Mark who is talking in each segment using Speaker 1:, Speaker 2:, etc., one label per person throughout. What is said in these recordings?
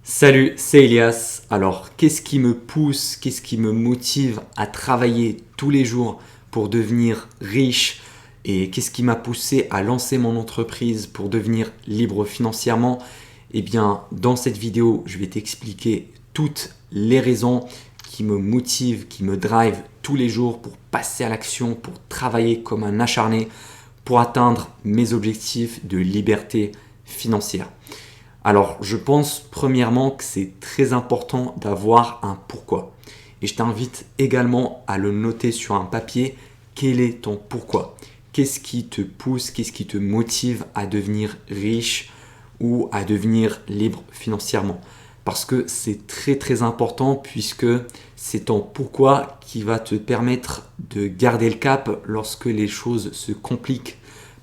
Speaker 1: Salut, c'est Elias. Alors, qu'est-ce qui me pousse, qu'est-ce qui me motive à travailler tous les jours pour devenir riche et qu'est-ce qui m'a poussé à lancer mon entreprise pour devenir libre financièrement? Eh bien, dans cette vidéo, je vais t'expliquer toutes les raisons qui me motivent, qui me drive tous les jours pour passer à l'action, pour travailler comme un acharné, pour atteindre mes objectifs de liberté financière. Alors, je pense premièrement que c'est très important d'avoir un pourquoi. Et je t'invite également à le noter sur un papier. Quel est ton pourquoi? Qu'est-ce qui te pousse, qu'est-ce qui te motive à devenir riche ou à devenir libre financièrement? Parce que c'est très très important puisque c'est ton pourquoi qui va te permettre de garder le cap lorsque les choses se compliquent.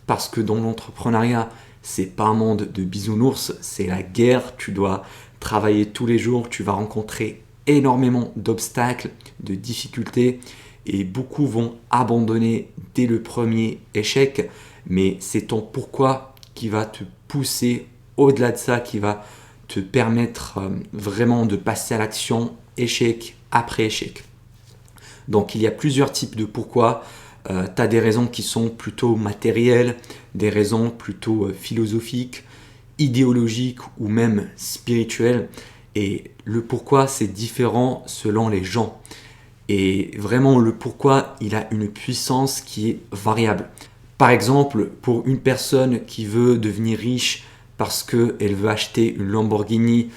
Speaker 1: Parce que dans l'entrepreneuriat, c'est pas un monde de bisounours, c'est la guerre. Tu dois travailler tous les jours, tu vas rencontrer énormément d'obstacles, de difficultés et beaucoup vont abandonner dès le premier échec. Mais c'est ton pourquoi qui va te pousser au-delà de ça, qui va te permettre vraiment de passer à l'action échec après échec. Donc il y a plusieurs types de pourquoi. Tu as des raisons qui sont plutôt matérielles, des raisons plutôt philosophiques, idéologiques ou même spirituelles. Et le pourquoi, c'est différent selon les gens. Et vraiment, le pourquoi, il a une puissance qui est variable. Par exemple, pour une personne qui veut devenir riche parce qu'elle veut acheter une Lamborghini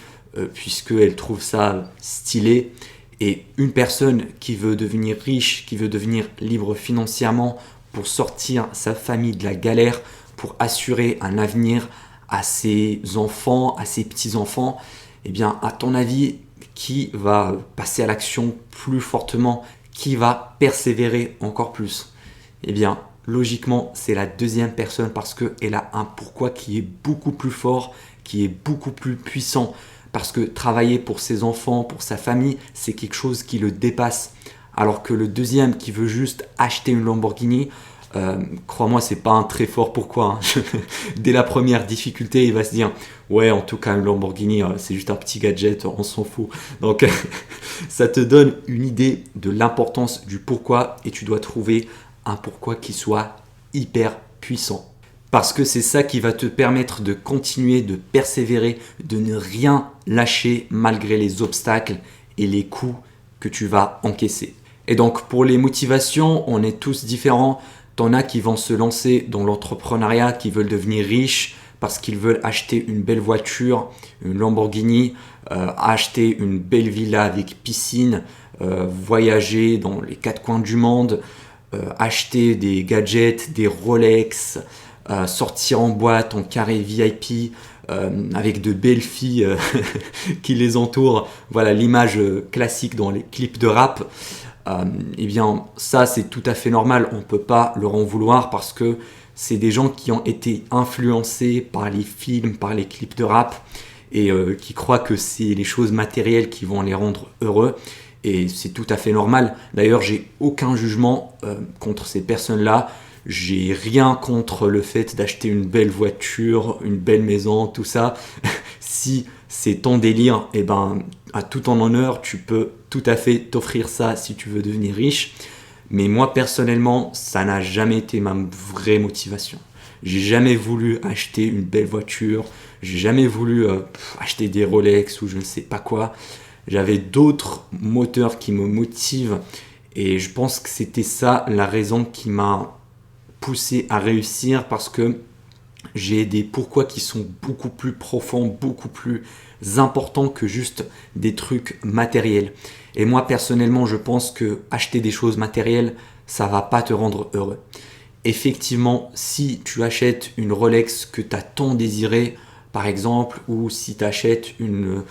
Speaker 1: puisqu'elle trouve ça stylé, et une personne qui veut devenir riche, qui veut devenir libre financièrement pour sortir sa famille de la galère, pour assurer un avenir à ses enfants, à ses petits-enfants, eh bien, à ton avis, qui va passer à l'action plus fortement, qui va persévérer encore plus? Eh bien, logiquement, c'est la deuxième personne parce qu'elle a un pourquoi qui est beaucoup plus fort, qui est beaucoup plus puissant. Parce que travailler pour ses enfants, pour sa famille, c'est quelque chose qui le dépasse. Alors que le deuxième qui veut juste acheter une Lamborghini, crois-moi, c'est pas un très fort pourquoi. Dès la première difficulté, il va se dire ouais, en tout cas, une Lamborghini, c'est juste un petit gadget, on s'en fout. Donc, ça te donne une idée de l'importance du pourquoi et tu dois trouver un pourquoi qui soit hyper puissant. Parce que c'est ça qui va te permettre de continuer, de persévérer, de ne rien lâcher malgré les obstacles et les coups que tu vas encaisser. Et donc pour les motivations, on est tous différents. T'en as qui vont se lancer dans l'entrepreneuriat, qui veulent devenir riches parce qu'ils veulent acheter une belle voiture, une Lamborghini, acheter une belle villa avec piscine, voyager dans les quatre coins du monde, acheter des gadgets, des Rolex, sortir en boîte, en carré VIP, avec de belles filles qui les entourent. Voilà l'image classique dans les clips de rap. Eh bien, ça, c'est tout à fait normal. On ne peut pas leur en vouloir parce que c'est des gens qui ont été influencés par les films, par les clips de rap et qui croient que c'est les choses matérielles qui vont les rendre heureux. Et c'est tout à fait normal. D'ailleurs, j'ai aucun jugement contre ces personnes-là. J'ai rien contre le fait d'acheter une belle voiture, une belle maison, tout ça. Si c'est ton délire, eh ben, à tout ton honneur, tu peux tout à fait t'offrir ça si tu veux devenir riche. Mais moi, personnellement, ça n'a jamais été ma vraie motivation. J'ai jamais voulu acheter une belle voiture. J'ai jamais voulu acheter des Rolex ou je ne sais pas quoi. J'avais d'autres moteurs qui me motivent. Et je pense que c'était ça la raison qui m'a poussé à réussir parce que j'ai des pourquoi qui sont beaucoup plus profonds, beaucoup plus importants que juste des trucs matériels. Et moi personnellement, je pense que acheter des choses matérielles, ça va pas te rendre heureux. Effectivement, si tu achètes une Rolex que tu as tant désiré, par exemple, ou si tu achètes une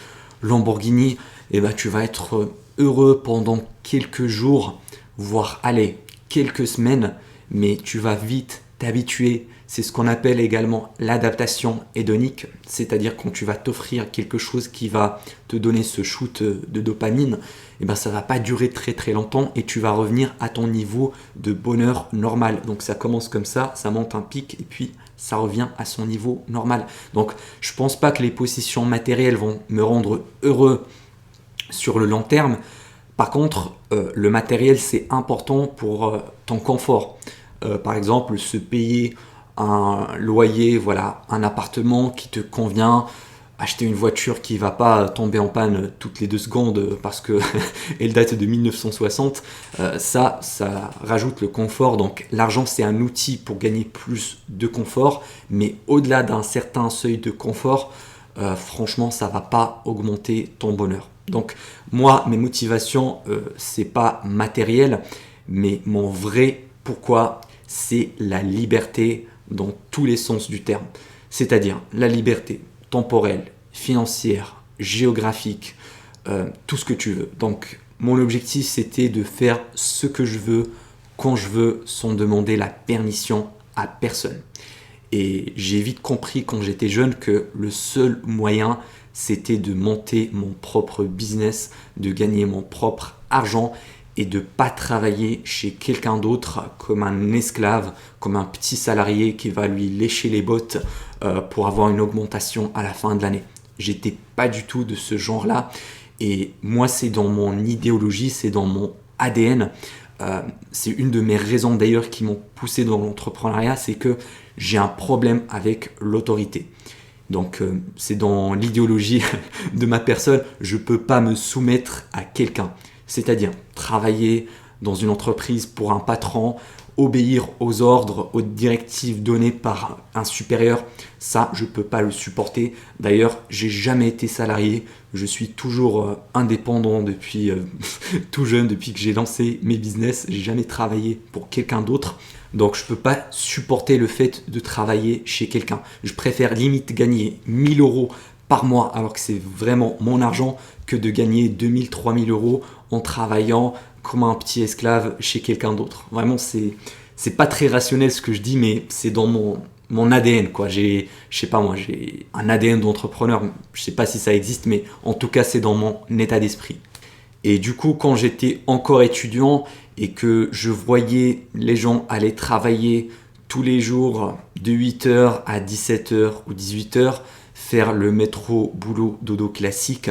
Speaker 1: Lamborghini, eh ben, tu vas être heureux pendant quelques jours, voire allez, quelques semaines, mais tu vas vite t'habituer. C'est ce qu'on appelle également l'adaptation hédonique, c'est-à-dire quand tu vas t'offrir quelque chose qui va te donner ce shoot de dopamine, et ben ça va pas durer très très longtemps et tu vas revenir à ton niveau de bonheur normal. Donc ça commence comme ça monte un pic et puis ça revient à son niveau normal. Donc je pense pas que les possessions matérielles vont me rendre heureux sur le long terme. Par contre, le matériel, c'est important pour ton confort. Par exemple, se payer un loyer, voilà, un appartement qui te convient, acheter une voiture qui va pas tomber en panne toutes les 2 secondes parce que elle date de 1960, ça rajoute le confort. Donc l'argent, c'est un outil pour gagner plus de confort, mais au-delà d'un certain seuil de confort, franchement, ça va pas augmenter ton bonheur. Donc moi, mes motivations, c'est pas matériel, mais mon vrai pourquoi, c'est la liberté dans tous les sens du terme. C'est-à-dire la liberté temporelle, financière, géographique, tout ce que tu veux. Donc mon objectif, c'était de faire ce que je veux, quand je veux, sans demander la permission à personne. Et j'ai vite compris quand j'étais jeune que le seul moyen, c'était de monter mon propre business, de gagner mon propre argent et de ne pas travailler chez quelqu'un d'autre comme un esclave, comme un petit salarié qui va lui lécher les bottes pour avoir une augmentation à la fin de l'année. J'étais pas du tout de ce genre-là. Et moi, c'est dans mon idéologie, c'est dans mon ADN. C'est une de mes raisons d'ailleurs qui m'ont poussé dans l'entrepreneuriat, c'est que j'ai un problème avec l'autorité. Donc c'est dans l'idéologie de ma personne, je ne peux pas me soumettre à quelqu'un. C'est-à-dire travailler dans une entreprise pour un patron, obéir aux ordres, aux directives données par un supérieur, ça je ne peux pas le supporter. D'ailleurs, j'ai jamais été salarié, je suis toujours indépendant depuis tout jeune, depuis que j'ai lancé mes business, j'ai jamais travaillé pour quelqu'un d'autre. Donc je ne peux pas supporter le fait de travailler chez quelqu'un. Je préfère limite gagner 1000 euros par mois alors que c'est vraiment mon argent que de gagner 2000, 3000 euros en travaillant comme un petit esclave chez quelqu'un d'autre. Vraiment, c'est pas très rationnel ce que je dis, mais c'est dans mon ADN, quoi. Je sais pas moi, j'ai un ADN d'entrepreneur. Je sais pas si ça existe, mais en tout cas, c'est dans mon état d'esprit. Et du coup, quand j'étais encore étudiant et que je voyais les gens aller travailler tous les jours de 8h à 17h ou 18h, faire le métro, boulot, dodo classique,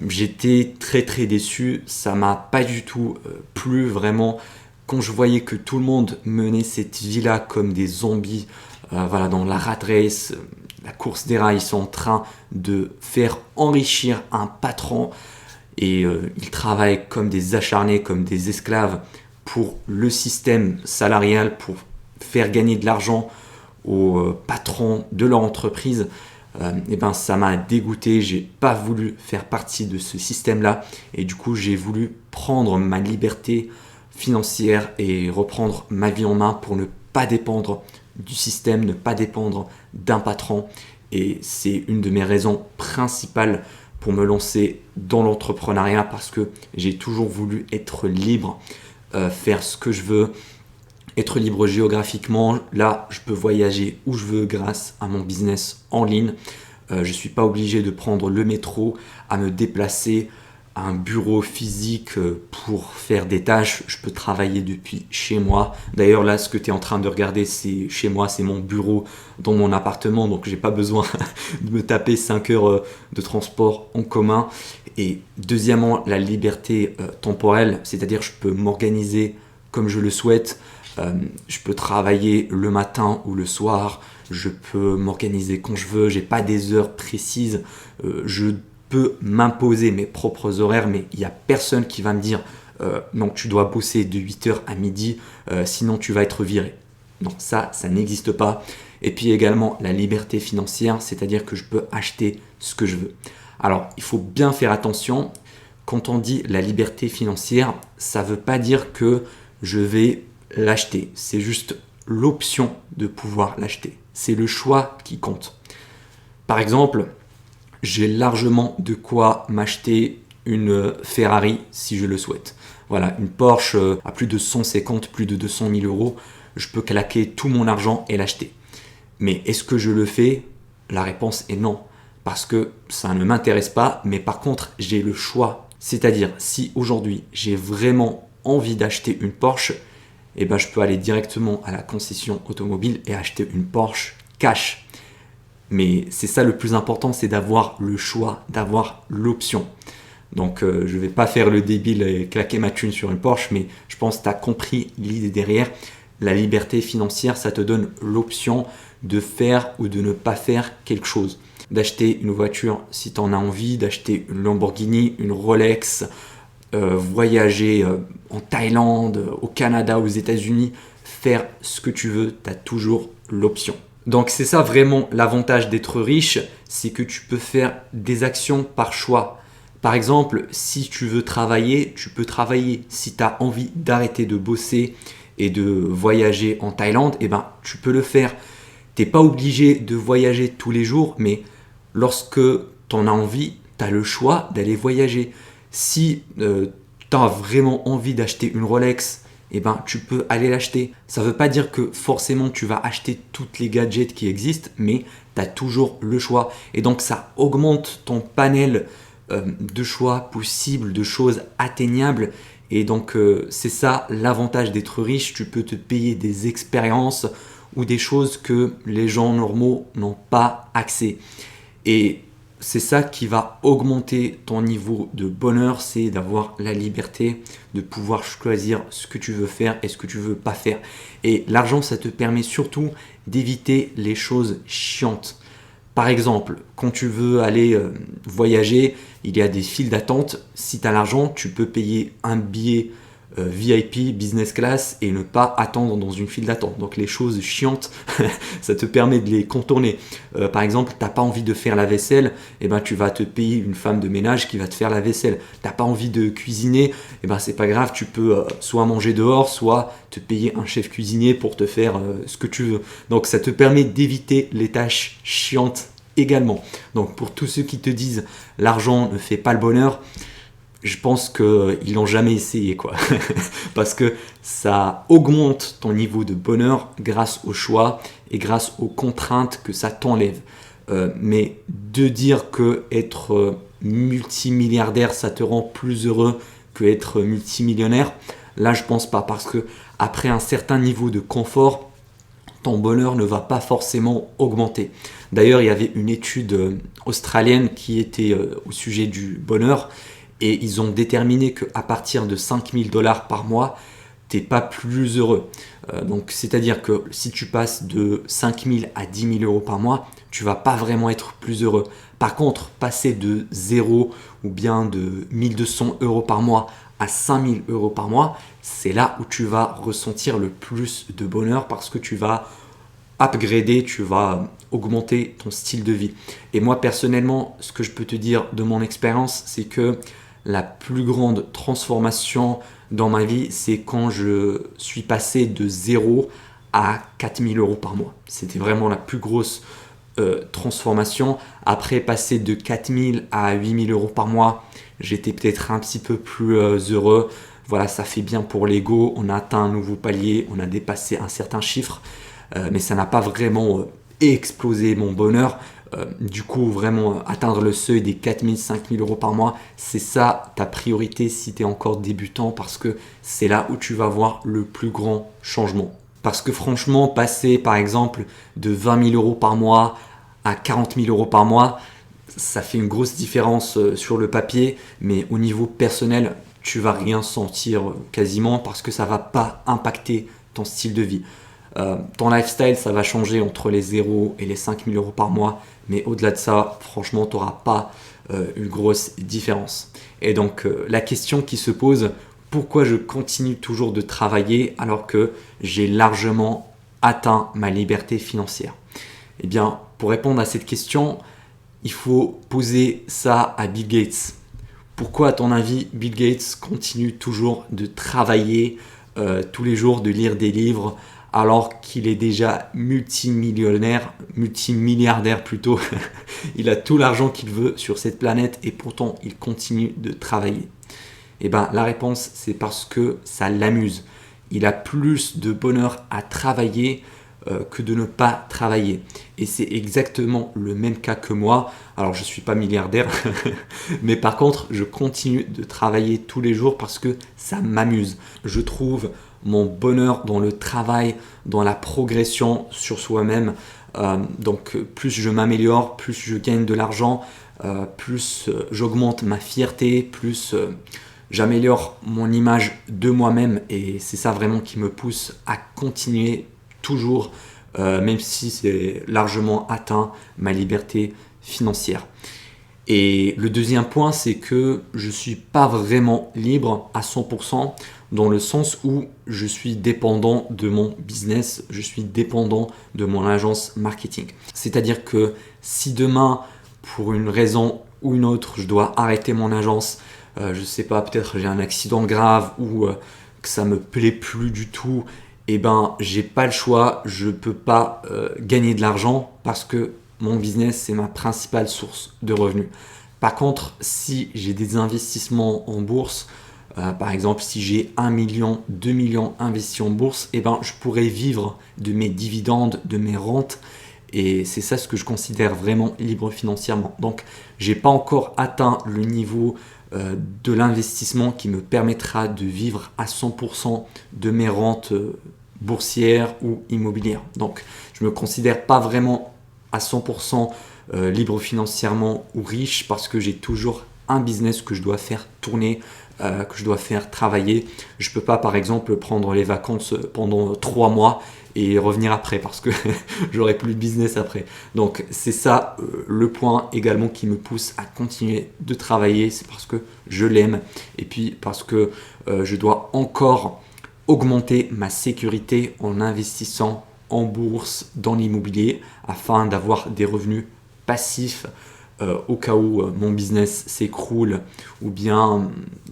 Speaker 1: j'étais très très déçu. Ça m'a pas du tout plu vraiment. Quand je voyais que tout le monde menait cette vie-là comme des zombies, voilà, dans la rat race, la course des rats, ils sont en train de faire enrichir un patron et ils travaillent comme des acharnés, comme des esclaves pour le système salarial, pour faire gagner de l'argent aux patrons de leur entreprise. Et ben ça m'a dégoûté, j'ai pas voulu faire partie de ce système-là et du coup j'ai voulu prendre ma liberté financière et reprendre ma vie en main pour ne pas dépendre du système, ne pas dépendre d'un patron. Et c'est une de mes raisons principales pour me lancer dans l'entrepreneuriat parce que j'ai toujours voulu être libre, faire ce que je veux, être libre géographiquement. Là, je peux voyager où je veux grâce à mon business en ligne. Je ne suis pas obligé de prendre le métro, à me déplacer à un bureau physique pour faire des tâches. Je peux travailler depuis chez moi. D'ailleurs, là, ce que tu es en train de regarder, c'est chez moi, c'est mon bureau dans mon appartement. Donc, je n'ai pas besoin de me taper 5 heures de transport en commun. Et deuxièmement, la liberté temporelle, c'est-à-dire je peux m'organiser comme je le souhaite. Je peux travailler le matin ou le soir, je peux m'organiser quand je veux, j'ai pas des heures précises, je peux m'imposer mes propres horaires, mais il n'y a personne qui va me dire non, tu dois bosser de 8h à midi, sinon tu vas être viré. Non, ça n'existe pas. Et puis également la liberté financière, c'est-à-dire que je peux acheter ce que je veux. Alors, il faut bien faire attention, quand on dit la liberté financière, ça ne veut pas dire que je vais l'acheter, c'est juste l'option de pouvoir l'acheter. C'est le choix qui compte. Par exemple, j'ai largement de quoi m'acheter une Ferrari si je le souhaite. Voilà, une Porsche à plus de 150, plus de 200 000 euros, je peux claquer tout mon argent et l'acheter. Mais est-ce que je le fais? La réponse est non, parce que ça ne m'intéresse pas, mais par contre, j'ai le choix. C'est-à-dire, si aujourd'hui, j'ai vraiment envie d'acheter une Porsche, eh ben, je peux aller directement à la concession automobile et acheter une Porsche cash. Mais c'est ça le plus important, c'est d'avoir le choix, d'avoir l'option. Donc je ne vais pas faire le débile et claquer ma thune sur une Porsche, mais je pense que tu as compris l'idée derrière. La liberté financière, ça te donne l'option de faire ou de ne pas faire quelque chose. D'acheter une voiture si tu en as envie, d'acheter une Lamborghini, une Rolex, voyager en Thaïlande, au Canada, aux États-Unis, faire ce que tu veux, tu as toujours l'option. Donc c'est ça vraiment l'avantage d'être riche, c'est que tu peux faire des actions par choix. Par exemple, si tu veux travailler, tu peux travailler. Si tu as envie d'arrêter de bosser et de voyager en Thaïlande, eh ben, tu peux le faire. Tu n'es pas obligé de voyager tous les jours, mais lorsque tu en as envie, tu as le choix d'aller voyager. Si tu as vraiment envie d'acheter une Rolex, eh ben, tu peux aller l'acheter. Ça ne veut pas dire que forcément tu vas acheter toutes les gadgets qui existent, mais tu as toujours le choix. Et donc ça augmente ton panel de choix possibles, de choses atteignables. Et donc c'est ça l'avantage d'être riche. Tu peux te payer des expériences ou des choses que les gens normaux n'ont pas accès. Et c'est ça qui va augmenter ton niveau de bonheur, c'est d'avoir la liberté de pouvoir choisir ce que tu veux faire et ce que tu veux pas faire. Et l'argent, ça te permet surtout d'éviter les choses chiantes. Par exemple, quand tu veux aller voyager, il y a des files d'attente. Si tu as l'argent, tu peux payer un billet VIP, business class et ne pas attendre dans une file d'attente. Donc les choses chiantes, ça te permet de les contourner. Par exemple, tu n'as pas envie de faire la vaisselle, eh ben, tu vas te payer une femme de ménage qui va te faire la vaisselle. Tu n'as pas envie de cuisiner, eh ben, c'est pas grave, tu peux soit manger dehors, soit te payer un chef cuisinier pour te faire ce que tu veux. Donc ça te permet d'éviter les tâches chiantes également. Donc pour tous ceux qui te disent l'argent ne fait pas le bonheur, je pense qu'ils n'ont jamais essayé, quoi. Parce que ça augmente ton niveau de bonheur grâce au choix et grâce aux contraintes que ça t'enlève. Mais de dire que être multimilliardaire, ça te rend plus heureux que être multimillionnaire, là je pense pas. Parce que après un certain niveau de confort, ton bonheur ne va pas forcément augmenter. D'ailleurs, il y avait une étude australienne qui était au sujet du bonheur. Et ils ont déterminé qu'à partir de 5 000 $ par mois, tu n'es pas plus heureux. Donc, c'est-à-dire que si tu passes de 5 000 à 10 000 € par mois, tu ne vas pas vraiment être plus heureux. Par contre, passer de 0 ou bien de 1 200 € par mois à 5 000 € par mois, c'est là où tu vas ressentir le plus de bonheur parce que tu vas upgrader, tu vas augmenter ton style de vie. Et moi, personnellement, ce que je peux te dire de mon expérience, c'est que la plus grande transformation dans ma vie, c'est quand je suis passé de 0 à 4 000 € par mois. C'était vraiment la plus grosse transformation. Après, passer de 4 000 à 8 000 € par mois, j'étais peut-être un petit peu plus heureux. Voilà, ça fait bien pour l'ego. On a atteint un nouveau palier, on a dépassé un certain chiffre. Mais ça n'a pas vraiment explosé mon bonheur. Du coup, vraiment atteindre le seuil des 4 000, 5 000 € par mois, c'est ça ta priorité si tu es encore débutant parce que c'est là où tu vas voir le plus grand changement. Parce que franchement, passer par exemple de 20 000 € par mois à 40 000 € par mois, ça fait une grosse différence sur le papier, mais au niveau personnel, tu vas rien sentir quasiment parce que ça va pas impacter ton style de vie. Ton lifestyle, ça va changer entre les 0 et les 5 000 € par mois, mais au-delà de ça, franchement, tu n'auras pas une grosse différence. Et donc, la question qui se pose, pourquoi je continue toujours de travailler alors que j'ai largement atteint ma liberté financière? Eh bien, pour répondre à cette question, il faut poser ça à Bill Gates. Pourquoi, à ton avis, Bill Gates continue toujours de travailler tous les jours, de lire des livres alors qu'il est déjà multimillionnaire, multimilliardaire plutôt. Il a tout l'argent qu'il veut sur cette planète et pourtant il continue de travailler. Eh bien, la réponse, c'est parce que ça l'amuse. Il a plus de bonheur à travailler que de ne pas travailler. Et c'est exactement le même cas que moi. Alors, je ne suis pas milliardaire, mais par contre, je continue de travailler tous les jours parce que ça m'amuse. Je trouve mon bonheur dans le travail, dans la progression sur soi-même. Donc plus je m'améliore, plus je gagne de l'argent, plus j'augmente ma fierté, plus j'améliore mon image de moi-même, et c'est ça vraiment qui me pousse à continuer toujours, même si c'est largement atteint ma liberté financière. Et le deuxième point, c'est que je ne suis pas vraiment libre à 100%, dans le sens où je suis dépendant de mon business, je suis dépendant de mon agence marketing. C'est-à-dire que si demain, pour une raison ou une autre, je dois arrêter mon agence, je ne sais pas, peut-être j'ai un accident grave ou que ça me plaît plus du tout, eh ben j'ai pas le choix, je peux pas gagner de l'argent parce que mon business c'est ma principale source de revenus. Par contre, si j'ai des investissements en bourse, par exemple si j'ai 1 million, 2 millions investis en bourse, eh ben je pourrais vivre de mes dividendes, de mes rentes. Et c'est ça ce que je considère vraiment libre financièrement. Donc, j'ai pas encore atteint le niveau de l'investissement qui me permettra de vivre à 100% de mes rentes boursières ou immobilières. Donc, je me considère pas vraiment à 100% libre financièrement ou riche, parce que j'ai toujours un business que je dois faire tourner, que je dois faire travailler. Je peux pas, par exemple, prendre les vacances pendant 3 mois et revenir après, parce que j'aurai plus de business après. Donc c'est ça le point également qui me pousse à continuer de travailler, c'est parce que je l'aime, et puis parce que je dois encore augmenter ma sécurité en investissant en bourse, dans l'immobilier, afin d'avoir des revenus passifs au cas où mon business s'écroule, ou bien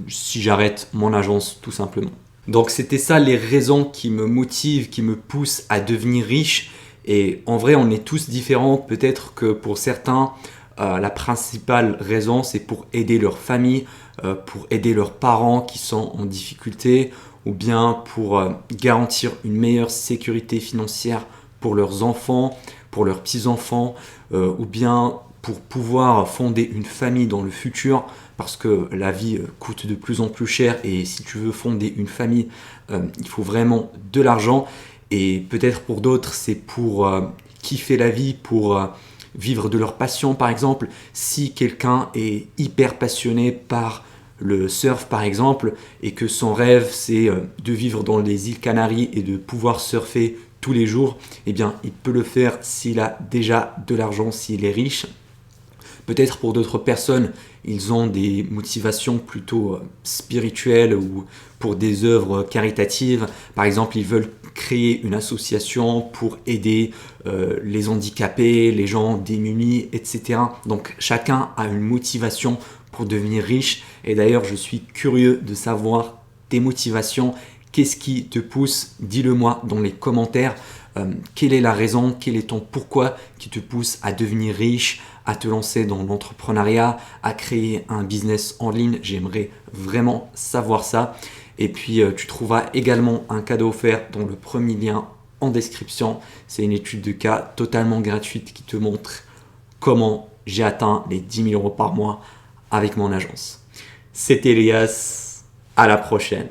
Speaker 1: si j'arrête mon agence tout simplement. Donc c'était ça les raisons qui me motivent, qui me poussent à devenir riche. Et en vrai, on est tous différents. Peut-être que pour certains, la principale raison, c'est pour aider leur famille, pour aider leurs parents qui sont en difficulté, ou bien pour garantir une meilleure sécurité financière pour leurs enfants, pour leurs petits-enfants, ou bien pour pouvoir fonder une famille dans le futur, parce que la vie coûte de plus en plus cher, et si tu veux fonder une famille, il faut vraiment de l'argent. Et peut-être pour d'autres, c'est pour kiffer la vie, pour vivre de leur passion. Par exemple, si quelqu'un est hyper passionné par le surf par exemple, et que son rêve c'est de vivre dans les îles Canaries et de pouvoir surfer tous les jours, eh bien il peut le faire s'il a déjà de l'argent, s'il est riche. Peut-être pour d'autres personnes, ils ont des motivations plutôt spirituelles, ou pour des œuvres caritatives. Par exemple, ils veulent créer une association pour aider les handicapés, les gens démunis, etc. Donc chacun a une motivation pour devenir riche. Et d'ailleurs, je suis curieux de savoir tes motivations. Qu'est-ce qui te pousse? Dis-le-moi dans les commentaires. Quelle est la raison, quel est ton pourquoi qui te pousse à devenir riche, à te lancer dans l'entrepreneuriat, à créer un business en ligne? J'aimerais vraiment savoir ça. Et puis tu trouveras également un cadeau offert dans le premier lien en description. C'est une étude de cas totalement gratuite qui te montre comment j'ai atteint les 10 000 euros par mois avec mon agence. C'était Elias, à la prochaine.